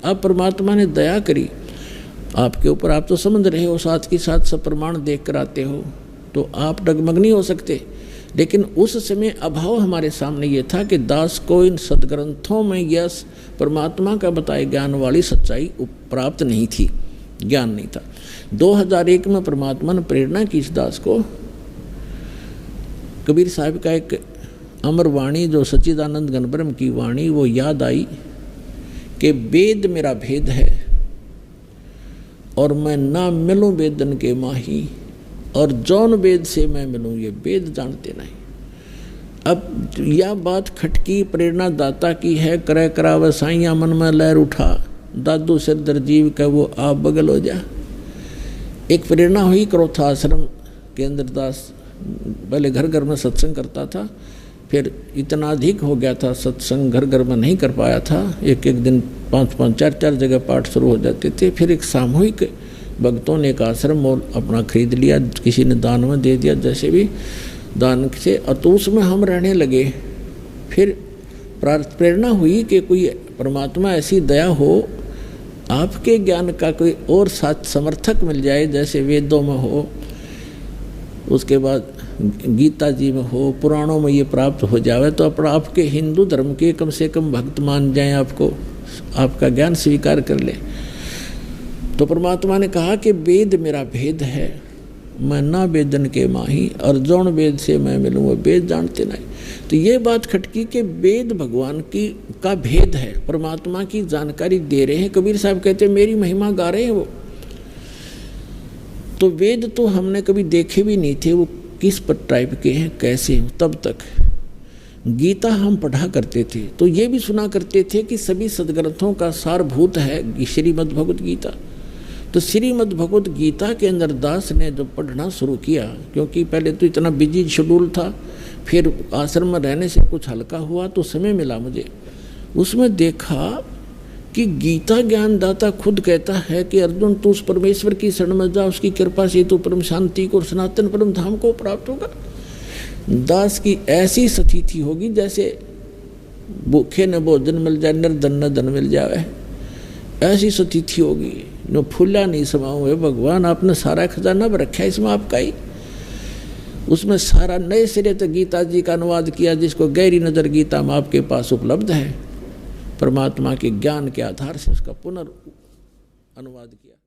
अब परमात्मा ने दया करी आपके ऊपर, आप तो समझ रहे हो, साथ के साथ सब प्रमाण देख कर आते हो, तो आप डगमग नहीं हो सकते। लेकिन उस समय अभाव हमारे सामने ये था कि दास को इन सदग्रंथों में यह परमात्मा का बताए ज्ञान वाली सच्चाई प्राप्त नहीं थी, ज्ञान नहीं था। 2001 में परमात्मा ने प्रेरणा की इस दास को। कबीर साहब का एक अमर वाणी जो सच्चिदानंद घनब्रह्म की वाणी वो याद आई कि वेद मेरा भेद है और मैं ना मिलूं वेदन के माही, और जौन वेद से मैं मिलूं ये वेद जानते नहीं। अब यह बात खटकी प्रेरणा दाता की है, करे कराव साइया मन में लहर उठा, दादू सिर दरजीव का वो आप बगल हो जा। एक प्रेरणा हुई क्रोथा आश्रम के अंदर दास पहले घर घर में सत्संग करता था, फिर इतना अधिक हो गया था सत्संग घर घर में नहीं कर पाया था, एक एक दिन 5-5 4-4 जगह पाठ शुरू हो जाते थे। फिर एक सामूहिक भक्तों ने एक आश्रम और अपना खरीद लिया, किसी ने दान में दे दिया, जैसे भी दान से, और तो उसमें हम रहने लगे। फिर प्रेरणा हुई कि कोई परमात्मा ऐसी दया हो, आपके ज्ञान का कोई और साथ समर्थक मिल जाए, जैसे वेदों में हो, उसके बाद गीता जी में हो, पुराणों में ये प्राप्त हो जावे, तो अपना आपके हिंदू धर्म के कम से कम भक्त मान जाएं, आपको आपका ज्ञान स्वीकार कर ले। तो परमात्मा ने कहा कि वेद मेरा भेद है, मैं ना वेदन के माही, और जौन वेद से मैं मिलूँ वो वेद जानते नहीं। तो ये बात खटकी कि वेद भगवान की का भेद है, परमात्मा की जानकारी दे रहे हैं। कबीर साहब कहते हैं मेरी महिमा गा रहे हैं वो। तो वेद तो हमने कभी देखे भी नहीं थे, वो किस पर टाइप के हैं, कैसे हैं। तब तक गीता हम पढ़ा करते थे, तो ये भी सुना करते थे कि सभी सदग्रंथों का सारभूत है श्रीमद् भगवत गीता। तो श्रीमद् भगवत गीता के अंदर दास ने जब पढ़ना शुरू किया, क्योंकि पहले तो इतना बिजी शेड्यूल था, फिर आश्रम में रहने से कुछ हल्का हुआ तो समय मिला मुझे, उसमें देखा कि गीता ज्ञानदाता खुद कहता है कि अर्जुन तू उस परमेश्वर की शरण में जा, उसकी कृपा से तू परम शांति को, सनातन परम धाम को प्राप्त होगा। दास की ऐसी स्थिति होगी जैसे भूखे न भोजन मिल जाए, निर्धन न धन मिल जाए, ऐसी स्थिति होगी। न फूला नहीं समाऊँ है भगवान, आपने सारा खजाना रखा है इसमें आपका ही। उसमें सारा नए सिरे से गीता जी का अनुवाद किया, जिसको गहरी नजर गीता में आपके पास उपलब्ध है, परमात्मा के ज्ञान के आधार से उसका पुनर् अनुवाद किया।